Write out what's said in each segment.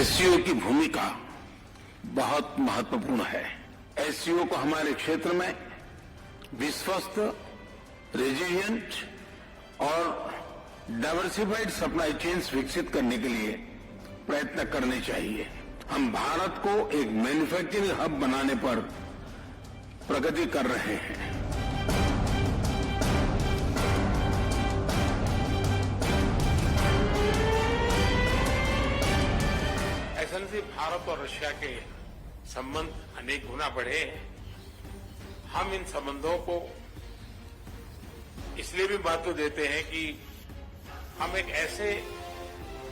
SCO की भूमिका बहुत महत्वपूर्ण है। एससीओ को हमारे क्षेत्र में विश्वस्त, रेजिलिएंट और डाइवर्सिफाइड सप्लाई चेन्स विकसित करने के लिए प्रयत्न करने चाहिए। हम भारत को एक मैन्युफैक्चरिंग हब बनाने पर प्रगति कर रहे हैं। ऐसे भारत और रशिया के संबंध अनेक गुना बढ़े हैं। हम इन संबंधों को इसलिए भी महत्व देते हैं कि हम एक ऐसे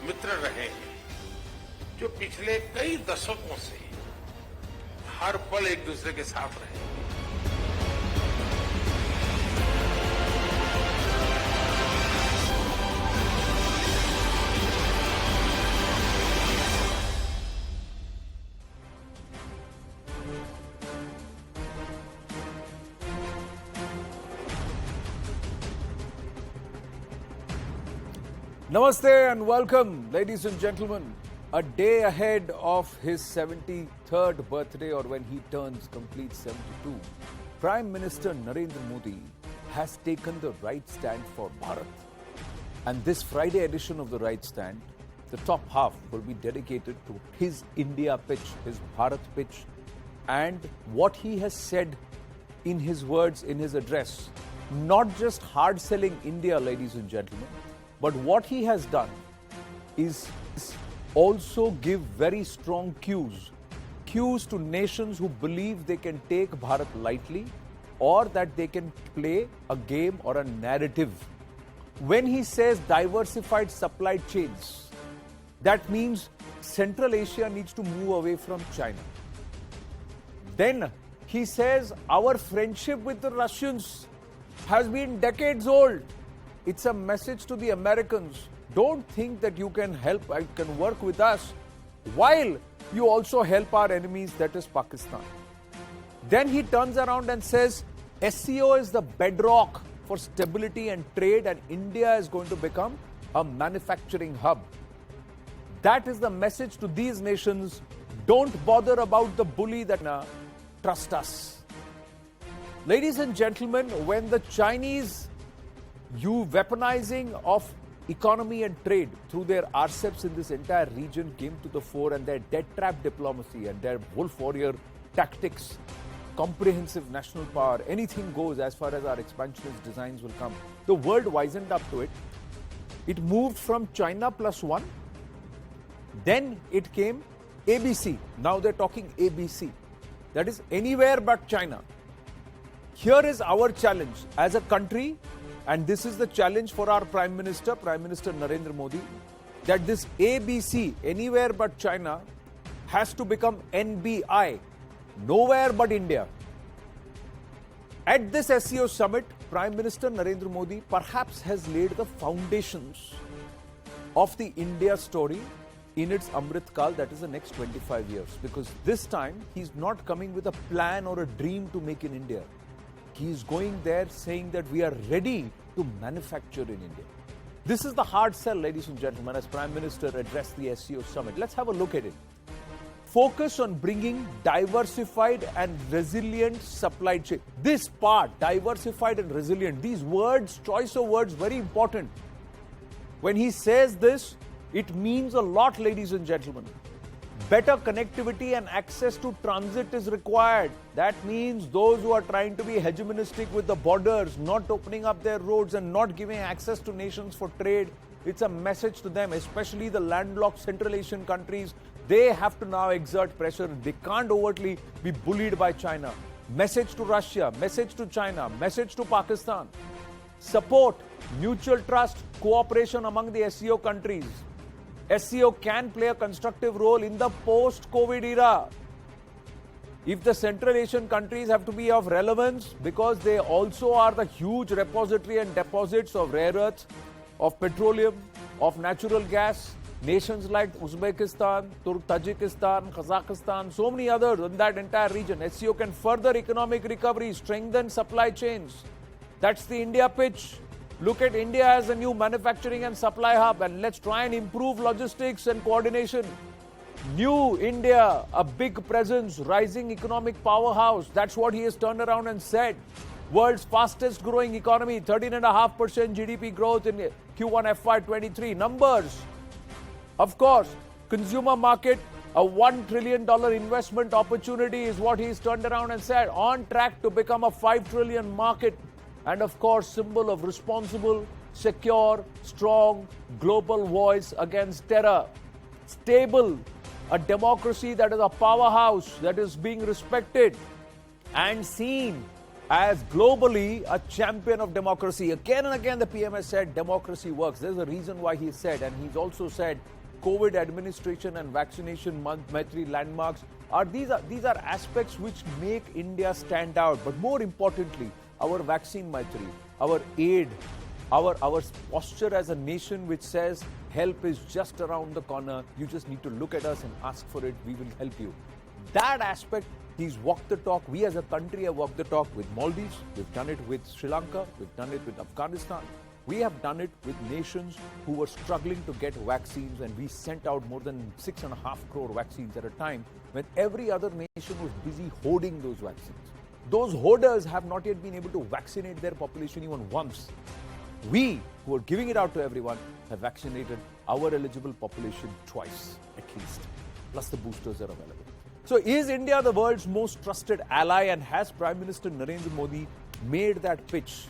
मित्र रहे हैं जो पिछले कई दशकों से हर पल एक दूसरे के साथ रहे हैं। Namaste and welcome, ladies and gentlemen. A day ahead of his 73rd birthday, or when he turns complete 72, Prime Minister Narendra Modi has taken the right stand for Bharat. And this Friday edition of the right stand, the top half will be dedicated to his India pitch, his Bharat pitch, and what he has said in his words, in his address. Not just hard selling India, ladies and gentlemen, but what he has done is also give very strong cues to nations who believe they can take Bharat lightly or that they can play a game or a narrative. When he says diversified supply chains, that means Central Asia needs to move away from China. Then he says our friendship with the Russians has been decades old. It's a message to the Americans. Don't think that you can work with us while you also help our enemies, that is Pakistan. Then he turns around and says SCO is the bedrock for stability and trade, and India is going to become a manufacturing hub. That is the message to these nations. Don't bother about the bully that trust us. Ladies and gentlemen, when the Chinese weaponizing of economy and trade through their RCEPs in this entire region came to the fore, and their debt trap diplomacy and their wolf warrior tactics, comprehensive national power, anything goes as far as our expansionist designs will come. The world wisened up to it. It moved from China plus one. Then it came ABC. Now they're talking ABC. That is anywhere but China. Here is our challenge as a country, and this is the challenge for our Prime Minister Narendra Modi, that this ABC, anywhere but China, has to become NBI, nowhere but India. At this SCO summit, Prime Minister Narendra Modi perhaps has laid the foundations of the India story in its Amrit Kal, that is the next 25 years. Because this time, he's not coming with a plan or a dream to make in India. He is going there saying that we are ready to manufacture in India. This is the hard sell, ladies and gentlemen, as Prime Minister addressed the SCO summit. Let's have a look at it. Focus on bringing diversified and resilient supply chain. This part, diversified and resilient, these words, choice of words, very important. When he says this, it means a lot, ladies and gentlemen. Better connectivity and access to transit is required. That means those who are trying to be hegemonistic with the borders, not opening up their roads and not giving access to nations for trade, it's a message to them, especially the landlocked Central Asian countries. They have to now exert pressure. They can't overtly be bullied by China. Message to Russia, message to China, message to Pakistan. Support, mutual trust, cooperation among the SCO countries. SCO can play a constructive role in the post-COVID era. If the Central Asian countries have to be of relevance, because they also are the huge repository and deposits of rare earths, of petroleum, of natural gas, nations like Uzbekistan, Tajikistan, Kazakhstan, so many others in that entire region. SCO can further economic recovery, strengthen supply chains. That's the India pitch. Look at India as a new manufacturing and supply hub, and let's try and improve logistics and coordination. New India, a big presence, rising economic powerhouse. That's what he has turned around and said. World's fastest growing economy, 13.5% GDP growth in Q1 FY23. Numbers. Of course, consumer market, a $1 trillion investment opportunity is what he's turned around and said. On track to become a $5 trillion market. And of course, symbol of responsible, secure, strong, global voice against terror. Stable, a democracy that is a powerhouse, that is being respected and seen as globally a champion of democracy. Again and again the PM has said democracy works. There's a reason why he said, and he's also said COVID administration and vaccination month, Maitri landmarks are these are aspects which make India stand out. But more importantly, our vaccine, Maitri, our aid, our posture as a nation which says help is just around the corner. You just need to look at us and ask for it. We will help you. That aspect, he's walked the talk. We as a country have walked the talk with Maldives. We've done it with Sri Lanka. We've done it with Afghanistan. We have done it with nations who were struggling to get vaccines, and we sent out more than 6.5 crore vaccines at a time when every other nation was busy hoarding those vaccines. Those hoarders have not yet been able to vaccinate their population even once. We, who are giving it out to everyone, have vaccinated our eligible population twice, at least. Plus the boosters are available. So is India the world's most trusted ally, and has Prime Minister Narendra Modi made that pitch?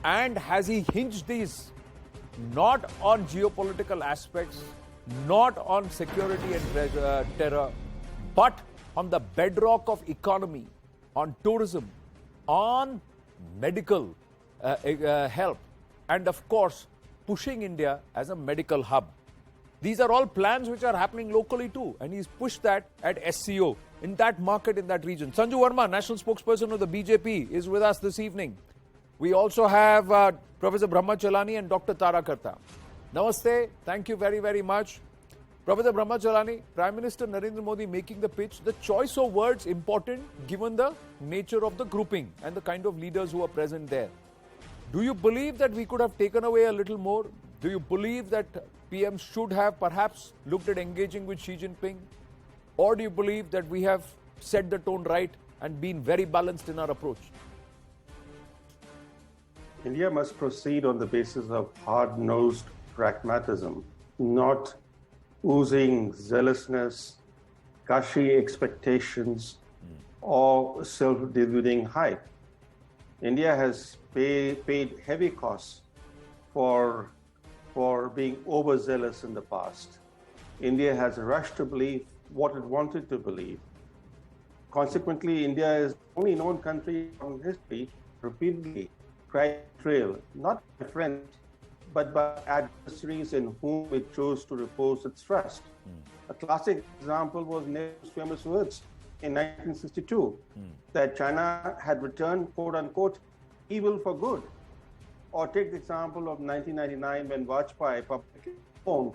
And has he hinged these not on geopolitical aspects, not on security and terror, but on the bedrock of economy, on tourism, on medical help, and of course, pushing India as a medical hub? These are all plans which are happening locally too, and he's pushed that at SCO, in that market, in that region. Sanju Verma, national spokesperson of the BJP, is with us this evening. We also have Professor Brahmachalani and Dr. Tarakarta. Namaste, thank you very, very much. Professor Brahmachalani, Prime Minister Narendra Modi making the pitch, the choice of words important given the nature of the grouping and the kind of leaders who are present there. Do you believe that we could have taken away a little more? Do you believe that PM should have perhaps looked at engaging with Xi Jinping? Or do you believe that we have set the tone right and been very balanced in our approach? India must proceed on the basis of hard-nosed pragmatism, not oozing zealousness, gushy expectations, or self-deluding hype. India has paid heavy costs for being overzealous in the past. India has rushed to believe what it wanted to believe. Consequently, India is the only known country in history repeatedly tried betrayal, not by friends, but by adversaries in whom it chose to repose its trust. A classic example was Nehru's famous words in 1962, that China had returned, quote unquote, evil for good. Or take the example of 1999 when Vajpayee publicly informed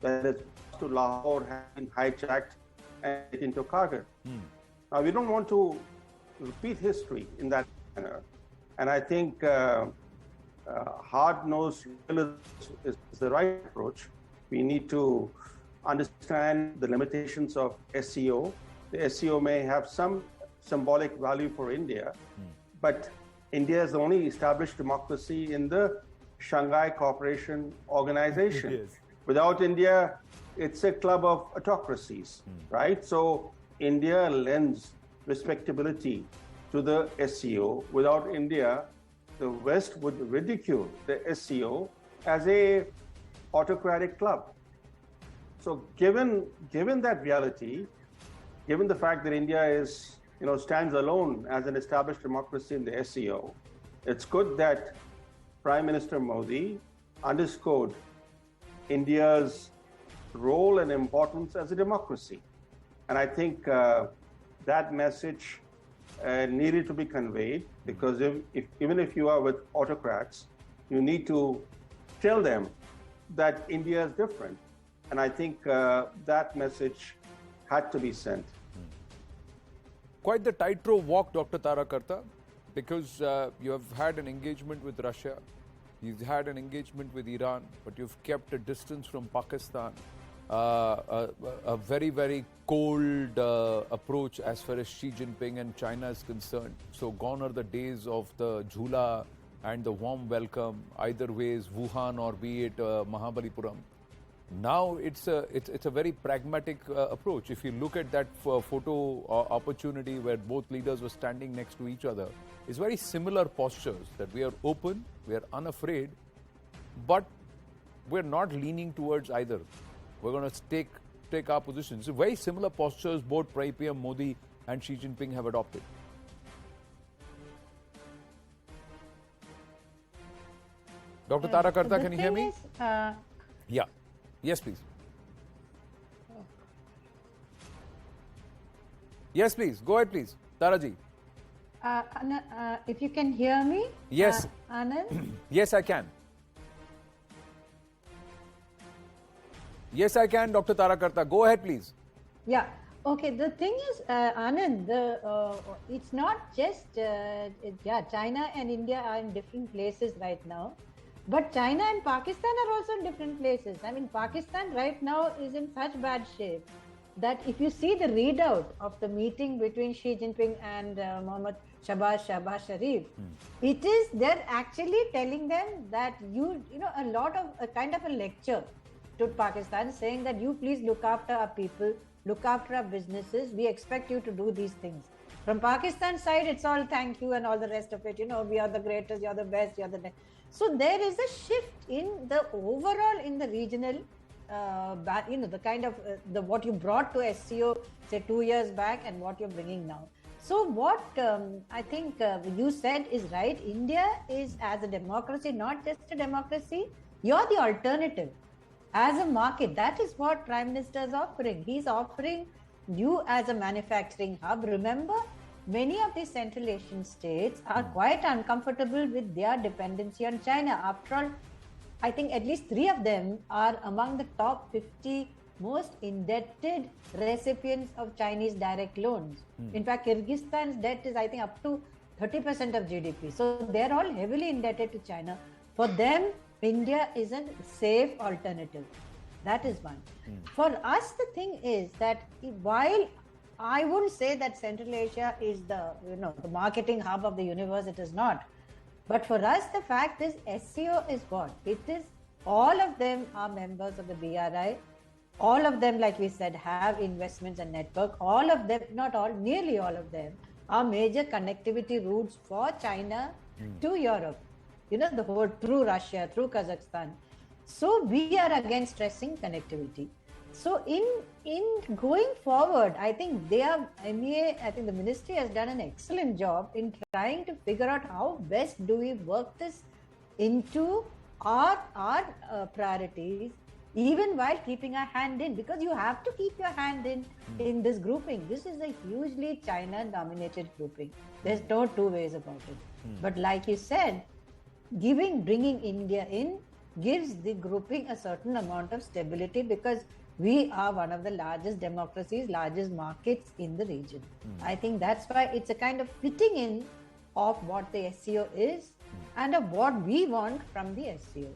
that his pass to Lahore had been hijacked and taken into Kargil. Now, we don't want to repeat history in that manner. And I think hard-nosed realism is the right approach. We need to understand the limitations of SCO. The SCO may have some symbolic value for India, but India is the only established democracy in the Shanghai Cooperation Organization. Yes. Without India, it's a club of autocracies, right? So India lends respectability to the SCO. Without India, the West would ridicule the SCO as a autocratic club. So given that reality, given the fact that India is, stands alone as an established democracy in the SCO, it's good that Prime Minister Modi underscored India's role and importance as a democracy. And I think that message needed to be conveyed, because even if you are with autocrats, you need to tell them that India is different. And I think that message had to be sent. Quite the tightrope walk, Dr. Tarakarta, because you have had an engagement with Russia, you've had an engagement with Iran, but you've kept a distance from Pakistan. a very, very cold approach as far as Xi Jinping and China is concerned. So gone are the days of the jhula and the warm welcome, either ways, Wuhan or be it Mahabalipuram. Now it's a very pragmatic approach. If you look at that photo opportunity where both leaders were standing next to each other, it's very similar postures that we are open, we are unafraid, but we're not leaning towards either. We're going to take our positions. Very similar postures both PM Modi and Xi Jinping have adopted. Dr. Tarakarta, can you hear me? Yeah. Yes, please. Yes, please. Go ahead, please. Taraji. If you can hear me? Yes. Anand? Yes, I can. Yes, I can, Dr. Tarakarta. Go ahead, please. Yeah. Okay. The thing is, Anand, it's not just, China and India are in different places right now. But China and Pakistan are also in different places. I mean, Pakistan right now is in such bad shape that if you see the readout of the meeting between Xi Jinping and Mohammad Shahbaz Sharif, they're actually telling them that a kind of a lecture to Pakistan saying that you please look after our people, look after our businesses. We expect you to do these things. From Pakistan side, it's all thank you and all the rest of it. We are the greatest, you're the best, you're the next. So there is a shift in the overall, in the regional, the kind of what you brought to SCO, say 2 years back, and what you're bringing now. So what I think you said is right. India is, as a democracy, not just a democracy. You're the alternative. As a market, that is what Prime Minister is offering. He's offering you as a manufacturing hub. Remember, many of these Central Asian states are quite uncomfortable with their dependency on China. After all, I think at least 3 of them are among the top 50 most indebted recipients of Chinese direct loans. In fact, Kyrgyzstan's debt is, I think, up to 30% of GDP. So they're all heavily indebted to China. For them, India is a safe alternative. That is one. For us, the thing is that while I wouldn't say that Central Asia is the marketing hub of the universe, it is not. But for us, the fact is SCO is what? It is, all of them are members of the BRI. All of them, like we said, have investments and network. All of them, not all, nearly all of them are major connectivity routes for China to Europe. The whole through Russia, through Kazakhstan. So we are again stressing connectivity. So in going forward, I think MEA, I think the ministry has done an excellent job in trying to figure out how best do we work this into our priorities, even while keeping our hand in, because you have to keep your hand in this grouping. This is a hugely China-dominated grouping. There's no 2 ways about it. But like you said, bringing India in gives the grouping a certain amount of stability, because we are one of the largest democracies, largest markets in the region. I think that's why it's a kind of fitting in of what the SCO is and of what we want from the SCO.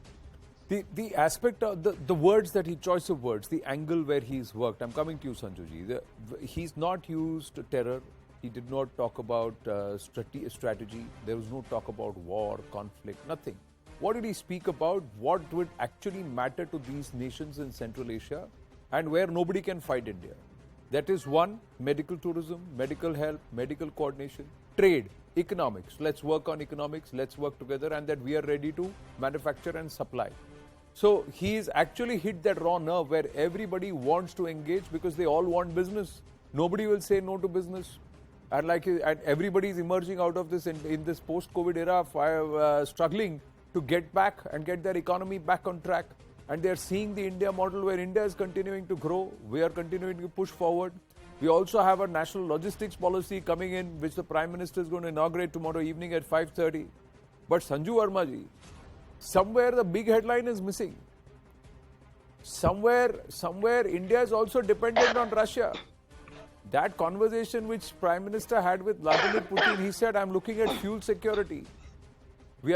The aspect of the words that choice of words, the angle where he's worked. I'm coming to you, Sanjuji. He's not used terror. He did not talk about strategy. There was no talk about war, conflict, nothing. What did he speak about? What would actually matter to these nations in Central Asia and where nobody can fight India? That is one, medical tourism, medical help, medical coordination, trade, economics. Let's work on economics, let's work together, and that we are ready to manufacture and supply. So he's actually hit that raw nerve where everybody wants to engage because they all want business. Nobody will say no to business. And everybody is emerging out of this in this post-COVID era, struggling to get back and get their economy back on track. And they're seeing the India model where India is continuing to grow. We are continuing to push forward. We also have a national logistics policy coming in, which the Prime Minister is going to inaugurate tomorrow evening at 5:30. But Sanju Verma ji, somewhere the big headline is missing. Somewhere India is also dependent on Russia. That conversation which Prime Minister had with Vladimir Putin, he said, I'm looking at fuel security. We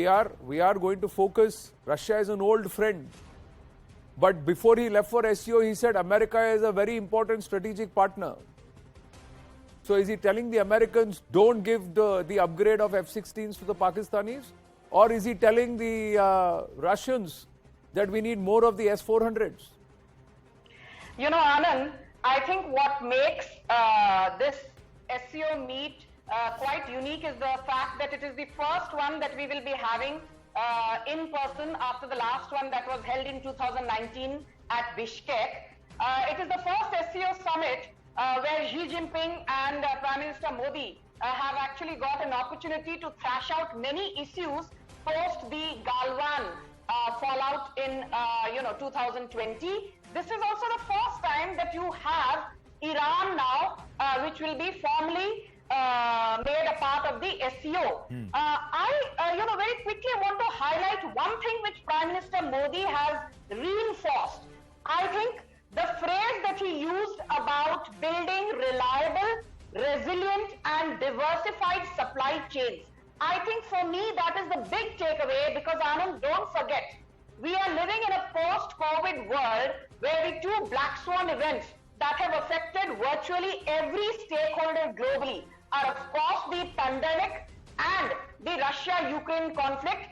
are going to focus. Russia is an old friend. But before he left for SCO, he said America is a very important strategic partner. So is he telling the Americans don't give the upgrade of F-16s to the Pakistanis? Or is he telling the Russians that we need more of the S-400s? You know, Anand, I think what makes this SCO meet quite unique is the fact that it is the first one that we will be having in person after the last one that was held in 2019 at Bishkek. It is the first SCO summit where Xi Jinping and Prime Minister Modi have actually got an opportunity to thrash out many issues post the Galwan fallout in 2020. This is also the first time that you have Iran now, which will be formally made a part of the SCO. I very quickly want to highlight one thing which Prime Minister Modi has reinforced. I think the phrase that he used about building reliable, resilient and diversified supply chains. I think for me that is the big takeaway, because Anand, don't forget, we are living in a post-COVID world where the two black swan events that have affected virtually every stakeholder globally are of course the pandemic and the Russia-Ukraine conflict,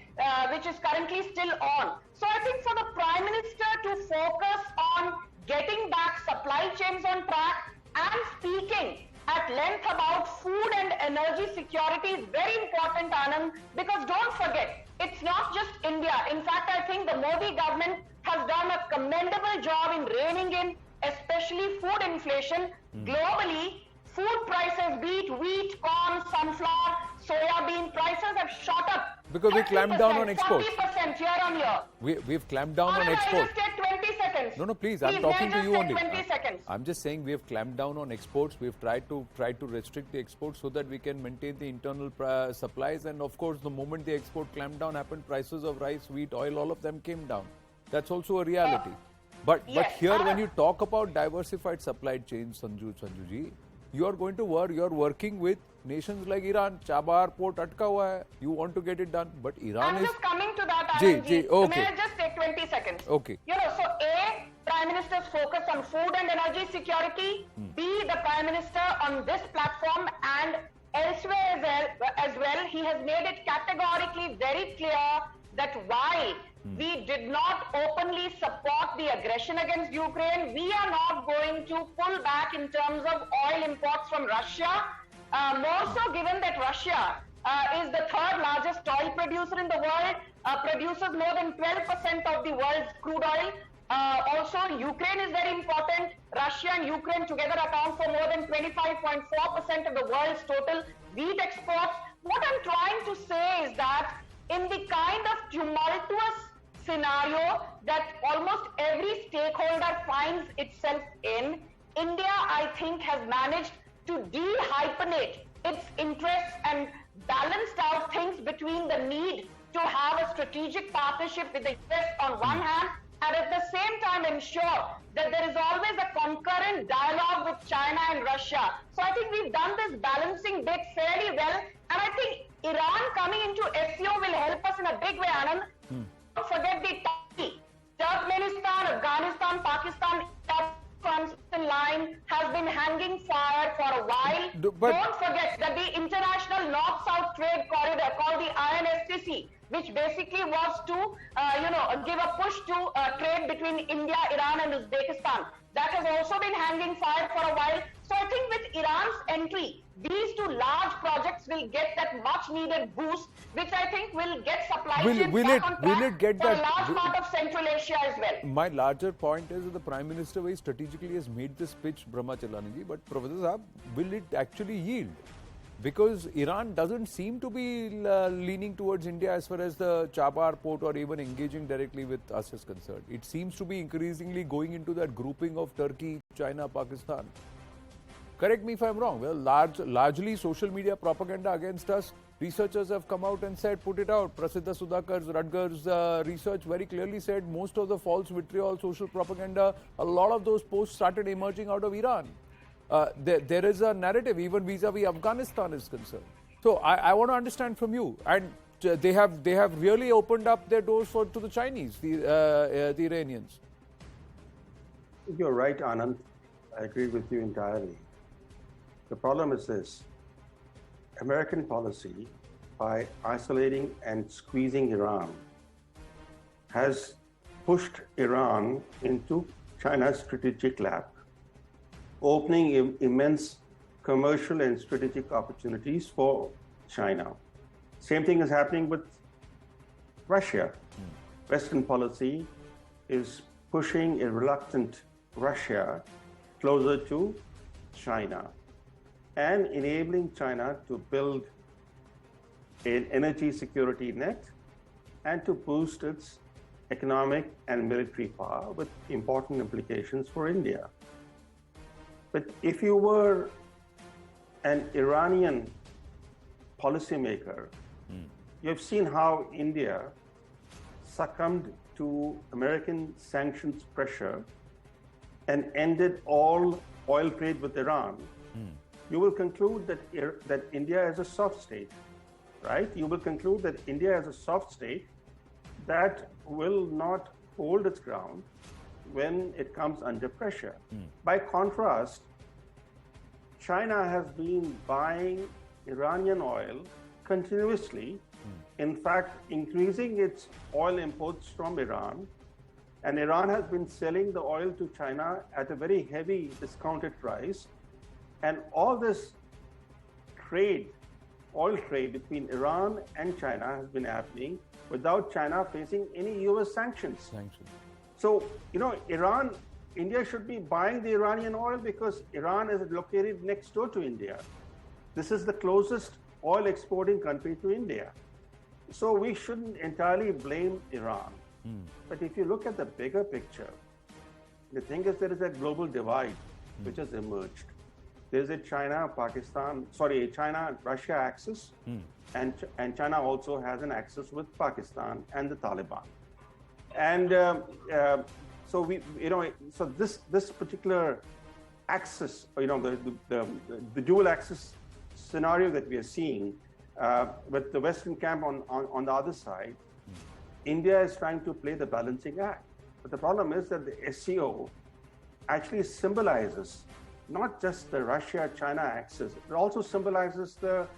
which is currently still on. So I think for the Prime Minister to focus on getting back supply chains on track and speaking at length about food and energy security is very important, Anand, because don't forget, it's not just India. In fact, I think the Modi government has done a commendable job in reining in, especially food inflation. Globally, food prices, be it wheat, corn, sunflower, soya bean prices have shot up. Because we clamped down on exports. 40% year on year. We've clamped down on exports. Just take 20 seconds. No, please, I'm talking to you only. 20 seconds. I'm just saying we have clamped down on exports. We've tried to restrict the exports so that we can maintain the internal supplies. And of course, the moment the export clampdown happened, prices of rice, wheat, oil, all of them came down. That's also a reality. But here, when you talk about diversified supply chains, Sanjuji, you are going to work. You are working with nations like Iran. Chabar port atka hua hai. You want to get it done, but Iran I'm is. just coming to that, Okay. May I just take 20 seconds? Okay. So A, Prime Minister's focus on food and energy security. B, the Prime Minister on this platform and elsewhere as well, he has made it categorically very clear that while we did not openly support the aggression against Ukraine, we are not going to pull back in terms of oil imports from Russia. More so given that Russia is the third largest oil producer in the world, produces more than 12% of the world's crude oil. Also, Ukraine is very important. Russia and Ukraine together account for more than 25.4% of the world's total wheat exports. What I'm trying to say is that in the kind of tumultuous scenario that almost every stakeholder finds itself in, India, I think, has managed to de-hyphenate its interests and balanced out things between the need to have a strategic partnership with the US on one hand, and at the same time ensure that there is always a concurrent dialogue with China and Russia. So I think we've done this balancing bit fairly well, and I think Iran coming into SCO will help us in a big way, Anand. Don't forget the Turkmenistan, Afghanistan, Pakistan, Afghanistan line has been hanging fire for a while. Don't forget that the international north-south trade corridor called the INSTC, which basically was to, give a push to trade between India, Iran and Uzbekistan. That has also been hanging fire for a while. So I think with Iran's entry, these two large projects will get that much needed boost, which I think will get supply chains back on track for a large part of Central Asia as well. My larger point is that the Prime Minister very strategically has made this pitch, Brahma Chalani ji, but Professor Saab, will it actually yield? Because Iran doesn't seem to be leaning towards India as far as the Chabar port or even engaging directly with us is concerned. It seems to be increasingly going into that grouping of Turkey, China, Pakistan. Correct me if I'm wrong. Well, largely social media propaganda against us. Researchers have come out and said, put it out. Prasiddha Sudhakar's, Rutgers research very clearly said most of the false vitriol, social propaganda, a lot of those posts started emerging out of Iran. There is a narrative even vis-a-vis Afghanistan is concerned. So I want to understand from you, and they have really opened up their doors to the Chinese, the Iranians. You're right, Anand. I agree with you entirely. The problem is this. American policy, by isolating and squeezing Iran, has pushed Iran into China's strategic lap, opening immense commercial and strategic opportunities for China. Same thing is happening with Russia. Western policy is pushing a reluctant Russia closer to China and enabling China to build an energy security net and to boost its economic and military power with important implications for India. But if you were an Iranian policymaker, you have seen how India succumbed to American sanctions pressure and ended all oil trade with Iran. You will conclude that India is a soft state, right? You will conclude that India is a soft state that will not hold its ground when it comes under pressure. By contrast, China has been buying Iranian oil continuously, in fact, increasing its oil imports from Iran. And Iran has been selling the oil to China at a very heavy discounted price. And all this trade, oil trade between Iran and China has been happening without China facing any US sanctions. So, India should be buying the Iranian oil because Iran is located next door to India. This is the closest oil exporting country to India. So we shouldn't entirely blame Iran. But if you look at the bigger picture, the thing is there is a global divide which has emerged. There's a China-Russia axis, and China also has an axis with Pakistan and the Taliban. And so this particular axis, the dual axis scenario that we are seeing with the Western camp on the other side, India is trying to play the balancing act. But the problem is that the SCO actually symbolizes not just the Russia-China axis, it also symbolizes the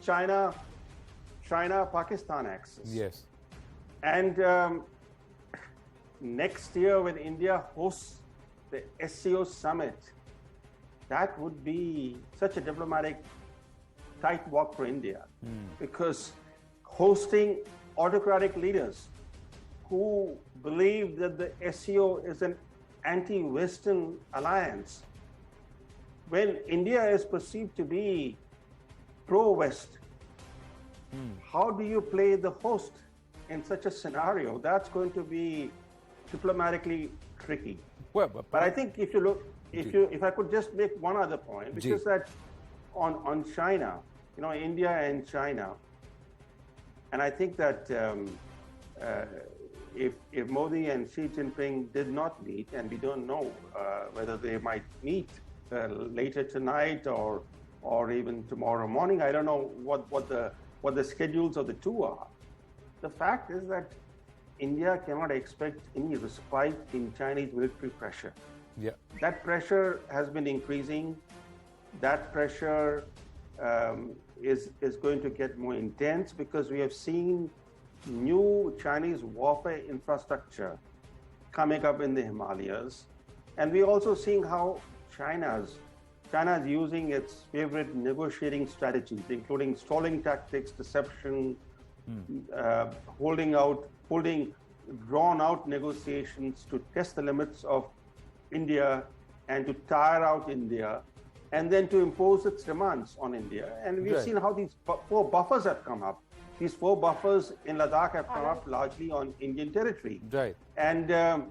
China-Pakistan axis. Yes. And next year when India hosts the SCO summit, that would be such a diplomatic tight walk for India, because hosting autocratic leaders who believe that the SCO is an anti-Western alliance, when India is perceived to be pro-West, how do you play the host in such a scenario? That's going to be diplomatically tricky. Well, but I think if you look, if I could just make one other point, which is that on China, India and China, and I think that if Modi and Xi Jinping did not meet, and we don't know whether they might meet later tonight or even tomorrow morning, I don't know what the schedules of the two are. The fact is that India cannot expect any respite in Chinese military pressure. Yeah. That pressure has been increasing. That pressure is going to get more intense because we have seen new Chinese warfare infrastructure coming up in the Himalayas. And we're also seeing how China's using its favorite negotiating strategies, including stalling tactics, deception, holding drawn out negotiations to test the limits of India and to tire out India, and then to impose its demands on India. And we've seen how these four buffers have come up. These four buffers in Ladakh have come up largely on Indian territory. Right. And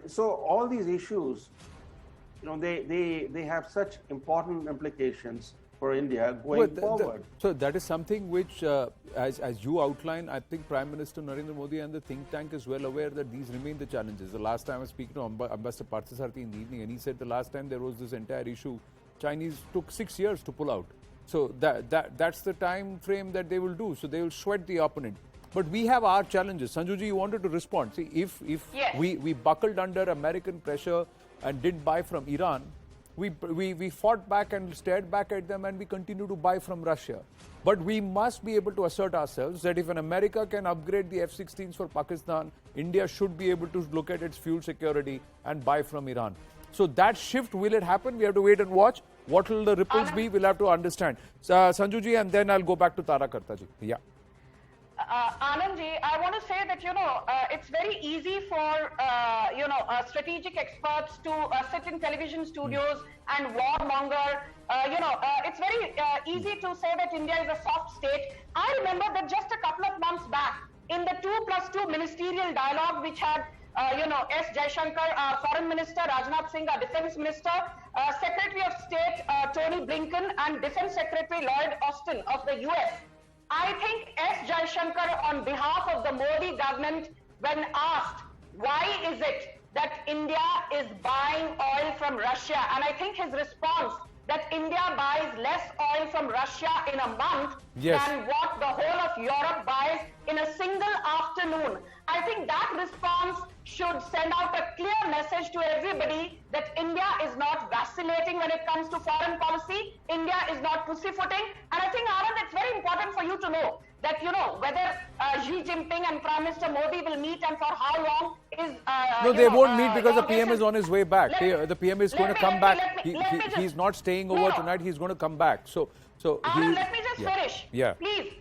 so all these issues, they have such important implications for India going forward. So that is something which, as you outline, I think Prime Minister Narendra Modi and the think tank is well aware that these remain the challenges. The last time I was speaking to Ambassador Parthasarathi in the evening, and he said the last time there was this entire issue, Chinese took 6 years to pull out. So that's the time frame that they will do. So they will sweat the opponent. But we have our challenges. Sanjuji, you wanted to respond. See, if yes. we buckled under American pressure, and didn't buy from Iran, we fought back and stared back at them, and we continue to buy from Russia. But we must be able to assert ourselves that if an America can upgrade the F-16s for Pakistan, India should be able to look at its fuel security and buy from Iran. So that shift, will it happen? We have to wait and watch. What will the ripples be? We'll have to understand. Sanjuji, and then I'll go back to Tara Kartaji. Yeah. Anandji, I want to say that, it's very easy for, strategic experts to sit in television studios and warmonger. It's very easy to say that India is a soft state. I remember that just a couple of months back, in the 2+2 ministerial dialogue, which had, S. Jaishankar, our foreign minister, Rajnath Singh, our defense minister, Secretary of State, Tony Blinken, and Defense Secretary Lloyd Austin of the US. I think S. Jaishankar, on behalf of the Modi government, when asked, why is it that India is buying oil from Russia? And I think his response, that India buys less oil from Russia in a month than what the whole of Europe buys in a single afternoon. I think that response should send out a clear message to everybody that India is not vacillating when it comes to foreign policy. India is not pussyfooting. And I think, Anand, it's very important for you to know that, whether Xi Jinping and Prime Minister Modi will meet and for how long is... no, they won't meet because the PM is on his way back. The PM is going to come back. He's not staying over tonight. He's going to come back. Anand, let me just finish. Yeah. Please.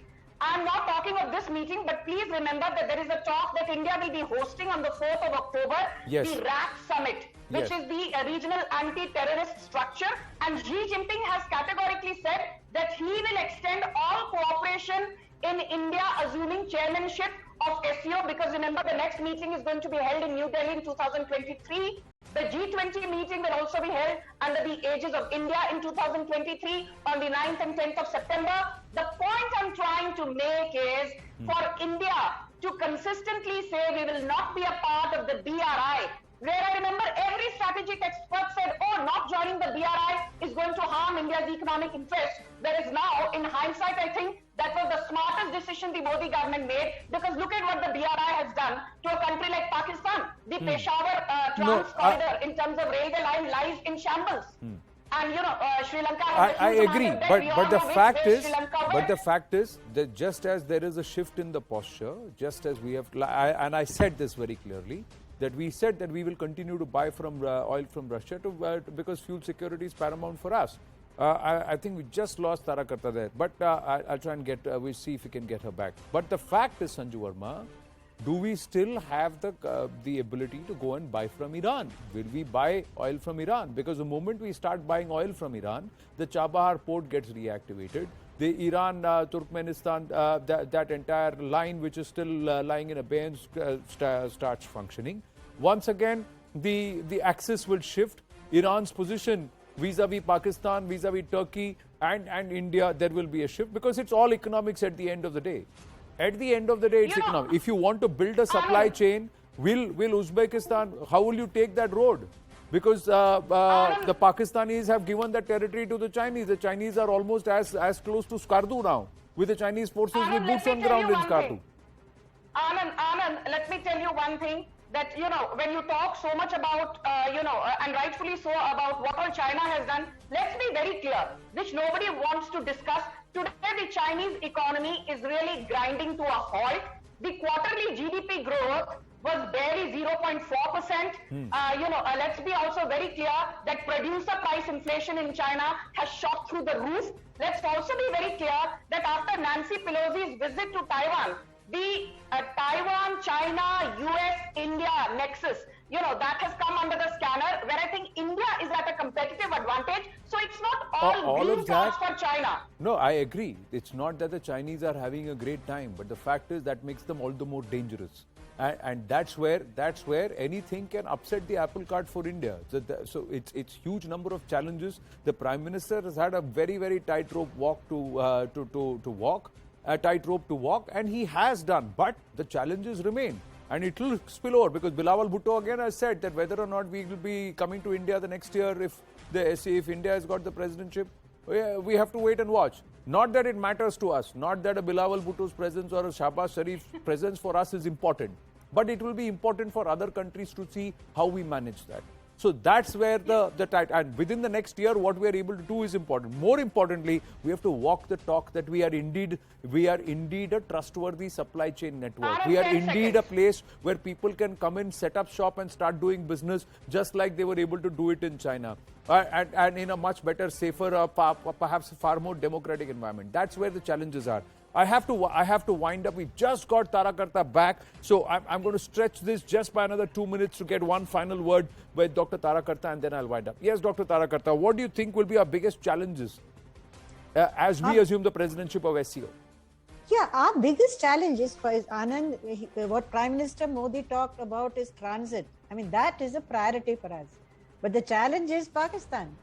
I'm not talking of this meeting, but please remember that there is a talk that India will be hosting on the 4th of October, the RAC Summit, which is the regional anti-terrorist structure. And Xi Jinping has categorically said that he will extend all cooperation in India assuming chairmanship of SCO, because remember, the next meeting is going to be held in New Delhi in 2023. The G20 meeting will also be held under the aegis of India in 2023 on the 9th and 10th of September. The point I'm trying to make is for India to consistently say we will not be a part of the BRI, where I remember every strategic expert said, not joining the BRI is going to harm India's economic interests. Whereas now, in hindsight, I think that was the smartest decision the Modi government made, because look at what the BRI has done to a country like Pakistan. The Peshawar Trans Corridor in terms of railway line lies in shambles. And Sri Lanka has I agree, but the fact is that just as there is a shift in the posture, just as we have, and I said this very clearly, that we said that we will continue to buy from oil from Russia because fuel security is paramount for us. I think we just lost Tara Karta there, but I'll try and we'll see if we can get her back. But the fact is, Sanju Verma, do we still have the ability to go and buy from Iran? Will we buy oil from Iran? Because the moment we start buying oil from Iran, the Chabahar port gets reactivated. The Iran, Turkmenistan, that entire line which is still lying in abeyance starts functioning. Once again, the axis will shift. Iran's position vis-a-vis Pakistan, vis-a-vis Turkey and India, there will be a shift, because it's all economics at the end of the day. At the end of the day, it's economic. If you want to build a supply chain, will Uzbekistan, how will you take that road? Because the Pakistanis have given that territory to the Chinese. The Chinese are almost as close to Skardu now, with the Chinese forces with boots on ground in Skardu. Anand, let me tell you one thing, that, when you talk so much about, and rightfully so, about what all China has done, let's be very clear, which nobody wants to discuss. Today, the Chinese economy is really grinding to a halt. The quarterly GDP growth was barely 0.4%. Let's be also very clear that producer price inflation in China has shot through the roof. Let's also be very clear that after Nancy Pelosi's visit to Taiwan, the Taiwan, China, US, India nexus, that has come under the scanner, where I think India is at a competitive advantage. So it's not all green cards for China. No, I agree. It's not that the Chinese are having a great time, but the fact is that makes them all the more dangerous. And that's where anything can upset the apple cart for India. So it's huge number of challenges. The Prime Minister has had a very, very tightrope walk to walk, and he has done. But the challenges remain, and it will spill over, because Bilawal Bhutto again has said that whether or not we will be coming to India the next year if India has got the presidentship, we have to wait and watch. Not that it matters to us, not that a Bilawal Bhutto's presence or a Shahbaz Sharif's presence for us is important, but it will be important for other countries to see how we manage that. So that's where the tight, and within the next year, what we are able to do is important. More importantly, we have to walk the talk that we are indeed a trustworthy supply chain network. We are indeed a place where people can come in, set up shop and start doing business just like they were able to do it in China. And in a much better, safer, perhaps far more democratic environment. That's where the challenges are. I have to wind up. We just got Tarakarta back, so I'm going to stretch this just by another 2 minutes to get one final word with Dr. Tarakarta, and then I'll wind up. Yes, Dr. Tarakarta, what do you think will be our biggest challenges as we assume the presidentship of SCO? Yeah, our biggest challenge is, Anand, what Prime Minister Modi talked about is transit. I mean, that is a priority for us. But the challenge is Pakistan.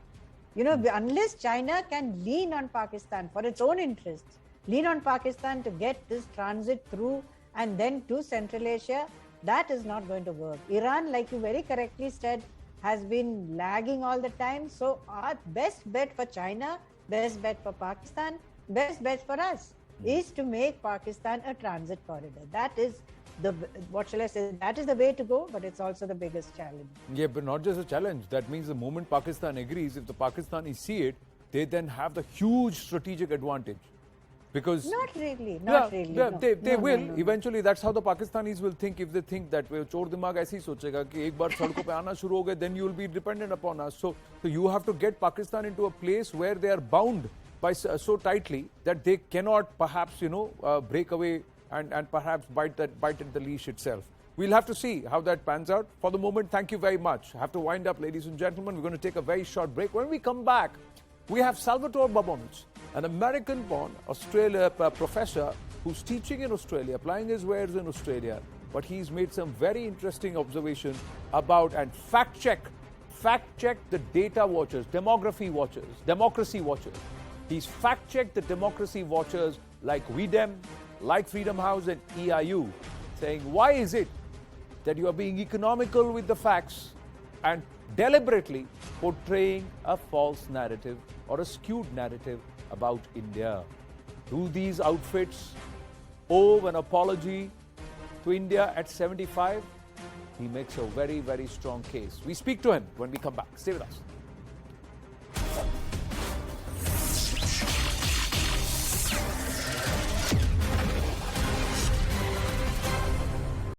You know, unless China can lean on Pakistan for its own interests, lean on Pakistan to get this transit through and then to Central Asia, that is not going to work. Iran, like you very correctly said, has been lagging all the time. So our best bet for China, best bet for Pakistan, best bet for us is to make Pakistan a transit corridor. That is what shall I say, that is the way to go, but it's also the biggest challenge. Yeah, but not just a challenge. That means the moment Pakistan agrees, if the Pakistanis see it, they then have the huge strategic advantage. Because not really. They will. Eventually, that's how the Pakistanis will think. If they think that way, chor dimag aise hi sochega ki ek baar sadko pe aana shuru ho gaye, then you will be dependent upon us. So you have to get Pakistan into a place where they are bound by so tightly that they cannot perhaps break away and perhaps bite at the leash itself. We'll have to see how that pans out. For the moment, thank you very much. I have to wind up, ladies and gentlemen. We're going to take a very short break. When we come back, we have Salvatore Babonich, an American-born Australia professor who's teaching in Australia, applying his wares in Australia, but he's made some very interesting observations about and fact-check the data watchers, democracy watchers. He's fact-checked the democracy watchers like WeDem, like Freedom House and EIU, saying, why is it that you are being economical with the facts and deliberately portraying a false narrative or a skewed narrative about India? Do these outfits owe an apology to India at 75? He makes a very, very strong case. We speak to him when we come back. Stay with us.